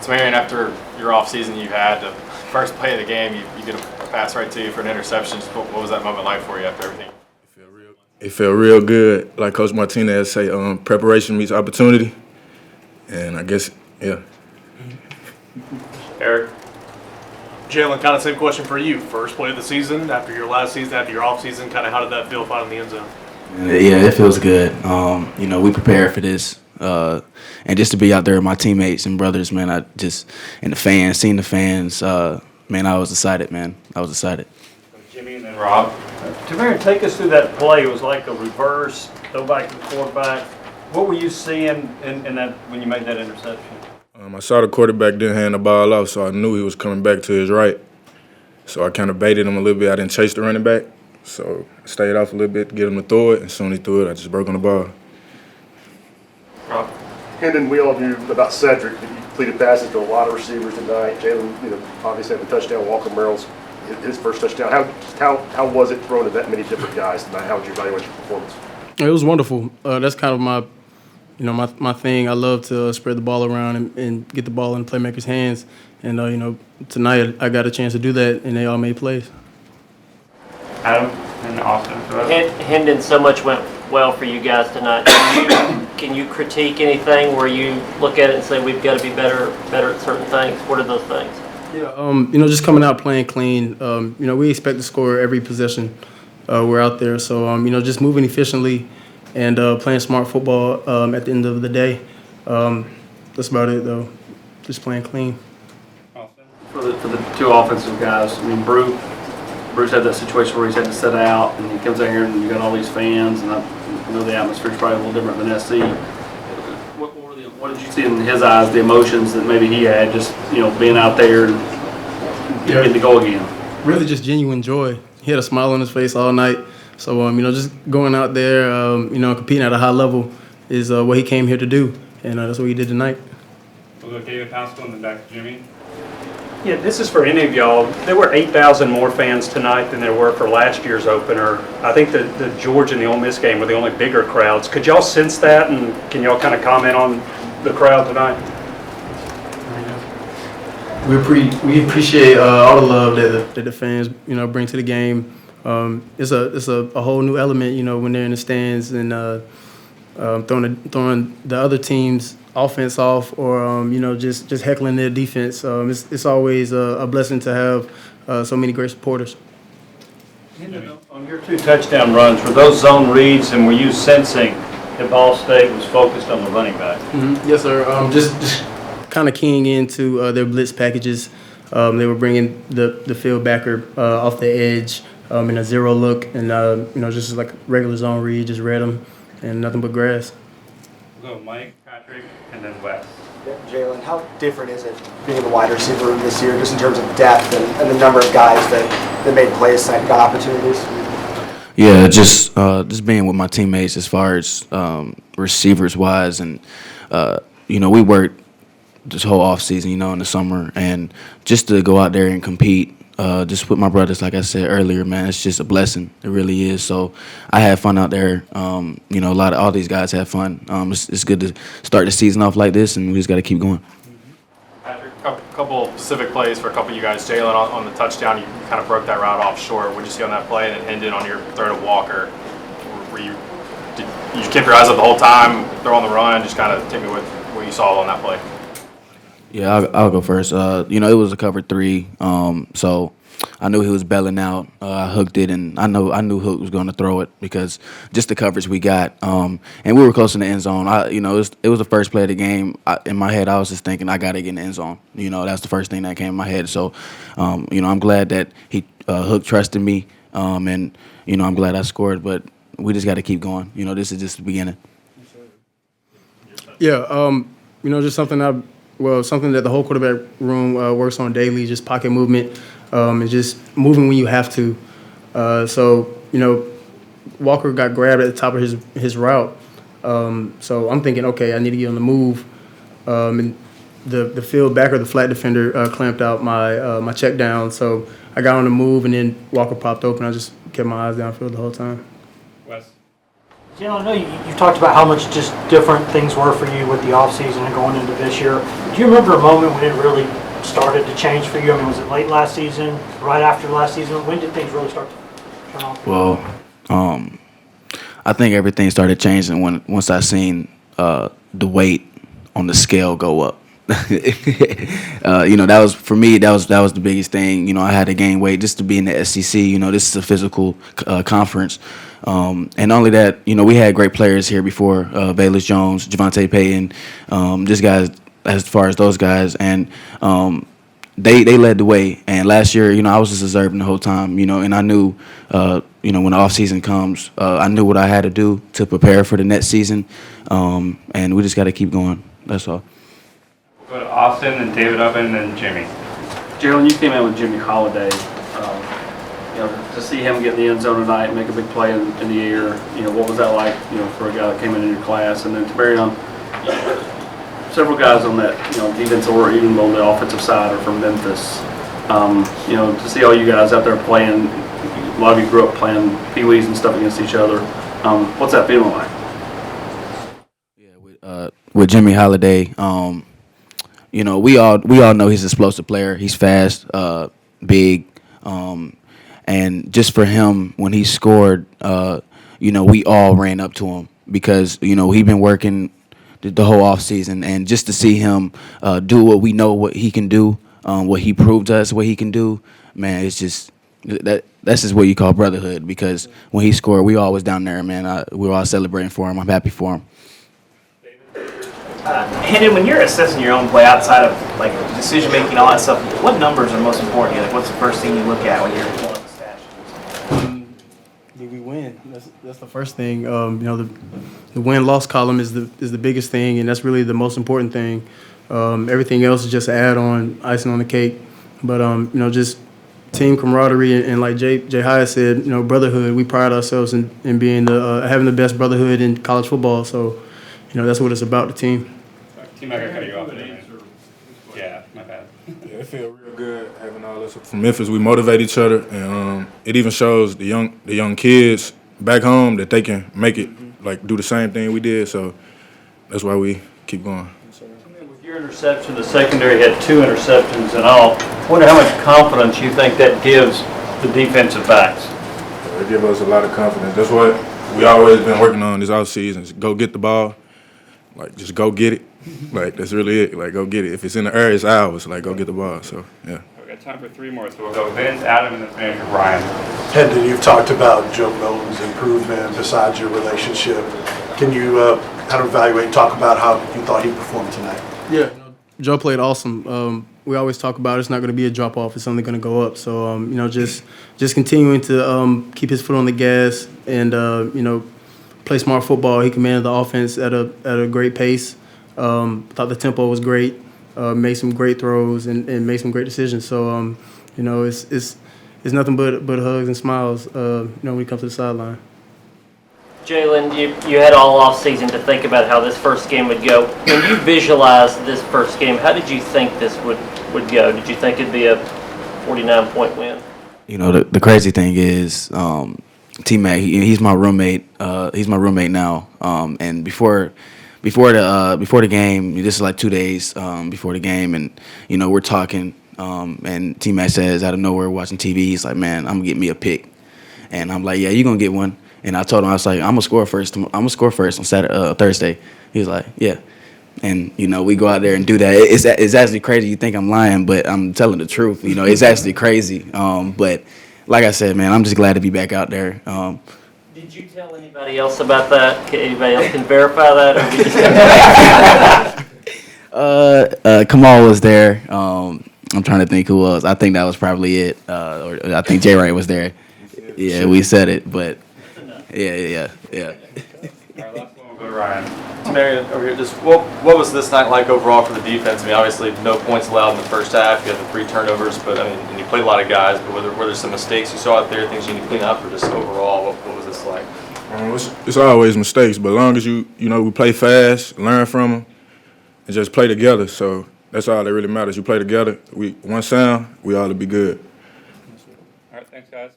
Tamarion, after your off season you had, the first play of the game, you get a pass right to you for an interception. What was that moment like for you after everything? It felt real good. Like Coach Martinez say, preparation meets opportunity. And I guess, yeah. Eric? Jalin, kind of same question for you. First play of the season, after your last season, after your off season, kind of how did that feel finding the end zone? Yeah, it feels good. We prepared for this. And just to be out there with my teammates and brothers, man, and the fans, seeing the fans, man, I was excited, man. I was excited. Jimmy and then Rob. Tamarion, take us through that play. It was like a reverse, go back to the quarterback. What were you seeing in that when you made that interception? I saw the quarterback didn't hand the ball off, so I knew he was coming back to his right. So I kind of baited him a little bit. I didn't chase the running back. So I stayed off a little bit to get him to throw it. And as soon as he threw it, I just broke on the ball. Rob? Hendon, we all knew about Cedric. He completed passes to a lot of receivers tonight. Jalin, obviously had the touchdown. Walker Merrill's his first touchdown. How was it throwing to that many different guys tonight? How would you evaluate your performance? It was wonderful. That's kind of my thing. I love to spread the ball around and get the ball in the playmakers' hands. And tonight I got a chance to do that, and they all made plays. Adam and Austin. Hendon, so much went well for you guys tonight. Can you critique anything where you look at it and say we've got to be better at certain things? What are those things? Yeah, just coming out playing clean. We expect to score every possession we're out there. So, just moving efficiently and playing smart football at the end of the day. That's about it, though. Just playing clean. For the two offensive guys, Bruce had that situation where he's had to sit out, and he comes out here and you got all these fans, and I know the atmosphere is probably a little different than SC. What did you see in his eyes, the emotions that maybe he had, just being out there and getting to go again? Really, just genuine joy. He had a smile on his face all night. So just going out there, competing at a high level is what he came here to do, and that's what he did tonight. We'll go David Pascal and then back to Jimmy. Yeah, this is for any of y'all. There were 8,000 more fans tonight than there were for last year's opener. I think the Georgia and the Ole Miss game were the only bigger crowds. Could y'all sense that, and can y'all kind of comment on the crowd tonight? We appreciate all the love that the fans bring to the game. It's a whole new element when they're in the stands and throwing the other team's offense off or just heckling their defense. It's always a blessing to have so many great supporters. On your two touchdown runs, were those zone reads, and were you sensing that Ball State was focused on the running back? Mm-hmm. Yes, sir. Just kind of keying into their blitz packages. They were bringing the field backer off the edge in a zero look, and just like regular zone read, just read them, and nothing but grass. We'll go Mike, Patrick, and then Wes. Jalin, how different is it being the wide receiver room this year, just in terms of depth and the number of guys that made plays tonight and got opportunities? Yeah, just being with my teammates as far as receivers wise, and we worked this whole off season, in the summer, and just to go out there and compete, just with my brothers, like I said earlier, man, it's just a blessing. It really is. So I had fun out there. All these guys had fun. It's good to start the season off like this, and we just got to keep going. Patrick, a couple specific plays for a couple of you guys. Jalin on the touchdown, you kind of broke that route off short. What did you see on that play? And then Hendon on your throw to Walker. Did you keep your eyes up the whole time, throw on the run? Just kind of take me with what you saw on that play. Yeah, I'll go first. It was a cover 3, so I knew he was belling out. I hooked it, and I knew Hook was going to throw it because just the coverage we got, and we were close in the end zone. It was the first play of the game. In my head, I was just thinking I got to get in the end zone. That's the first thing that came in my head. So, I'm glad that Hook trusted me, and I'm glad I scored. But we just got to keep going. This is just the beginning. Yeah, just something that the whole quarterback room works on daily, just pocket movement, and just moving when you have to. Walker got grabbed at the top of his route. So I'm thinking, okay, I need to get on the move. And the field backer, the flat defender, clamped out my check down. So I got on the move, and then Walker popped open. I just kept my eyes downfield the whole time. Wes. Jalin, I know you've talked about how much just different things were for you with the offseason and going into this year. Do you remember a moment when it really started to change for you? I mean, was it late last season, right after last season? When did things really start to turn on? Well, I think everything started changing once I seen the weight on the scale go up. That was for me. That was the biggest thing. I had to gain weight just to be in the SEC. This is a physical conference, and only that. We had great players here before. Bayless Jones, Javante Payton, just guys. As far as those guys, and they led the way. And last year, I was just observing the whole time. And I knew, when the off season comes, I knew what I had to do to prepare for the next season, and we just got to keep going. That's all. Go to Austin and David Oven and Jimmy. Jalin, you came in with Jimmy Holiday. To see him get in the end zone tonight, make a big play in the air. What was that like? For a guy that came in your class, and then Tamarion. Several guys on that, defensive or even on the offensive side are from Memphis. To see all you guys out there playing, a lot of you grew up playing pee-wees and stuff against each other. What's that feeling like? Yeah, with Jimmy Holiday, we all know he's an explosive player. He's fast, big, and just for him when he scored, we all ran up to him because he'd been working the whole off season, and just to see him do what we know what he can do, what he proved to us what he can do, man, it's just that's just what you call brotherhood. Because when he scored, we all was down there, man. We were all celebrating for him. I'm happy for him. Hendon, when you're assessing your own play outside of like decision making, all that stuff, what numbers are most important to you? Like, what's the first thing you look at when you're pulling up the stats? Did we win? That's the first thing. The win-loss column is the biggest thing, and that's really the most important thing. Everything else is just add on, icing on the cake. But just team camaraderie and like Jay Hyatt said, brotherhood. We pride ourselves in being having the best brotherhood in college football. So, that's what it's about. The team. Team, I gotta cut you off again. Yeah, my bad. Yeah, it feels real good having all this from Memphis. We motivate each other, and it even shows the young kids back home that they can make it, like do the same thing we did. So that's why we keep going. With your interception, the secondary had 2 interceptions in all. I wonder how much confidence you think that gives the defensive backs. It gives us a lot of confidence. That's what we always been working on this offseason. Go get the ball, like just go get it. Like that's really it. Like go get it. If it's in the air, it's ours. Like go get the ball. So yeah. We got time for 3 more, so we'll go Vince, Adam, and then finish with Ryan. Hendon, you've talked about Joe Milton's improvement besides your relationship. Can you kind of evaluate and talk about how you thought he performed tonight? Yeah, Joe played awesome. We always talk about it's not going to be a drop off; it's only going to go up. So just continuing to keep his foot on the gas and play smart football. He commanded the offense at a great pace. Thought the tempo was great. Made some great throws and made some great decisions. So it's nothing but hugs and smiles. When it comes to the sideline. Jalin, you had all off season to think about how this first game would go. When you visualized this first game, how did you think this would go? Did you think it'd be a 49-point win? The crazy thing is, T-Mac, he's my roommate. He's my roommate now. And before the game, this is like 2 days before the game, and we're talking. And T-Mac says out of nowhere, watching TV, he's like, "Man, I'm gonna get me a pick," and I'm like, "Yeah, you're gonna get one." And I told him, I was like, I'm gonna score first on Thursday. He was like, "Yeah," and we go out there and do that. It's actually crazy. You think I'm lying, but I'm telling the truth. It's actually crazy. But like I said, man, I'm just glad to be back out there. Did you tell anybody else about that? Anybody else can verify that? Or Kamal was there. I'm trying to think who else. I think that was probably it. Or I think Jay Wright was there. Yeah, we said it, but yeah. All right, last one, we'll go to Ryan. Tamarion over here, just what was this night like overall for the defense? I mean, obviously no points allowed in the first half. You had the 3 turnovers, but and you played a lot of guys. But were there some mistakes you saw out there, things you need to clean up, or just overall, what was this like? It's always mistakes, but as long as we play fast, learn from them, and just play together. So that's all that really matters. You play together. One sound, we ought to be good. All right, thanks, guys.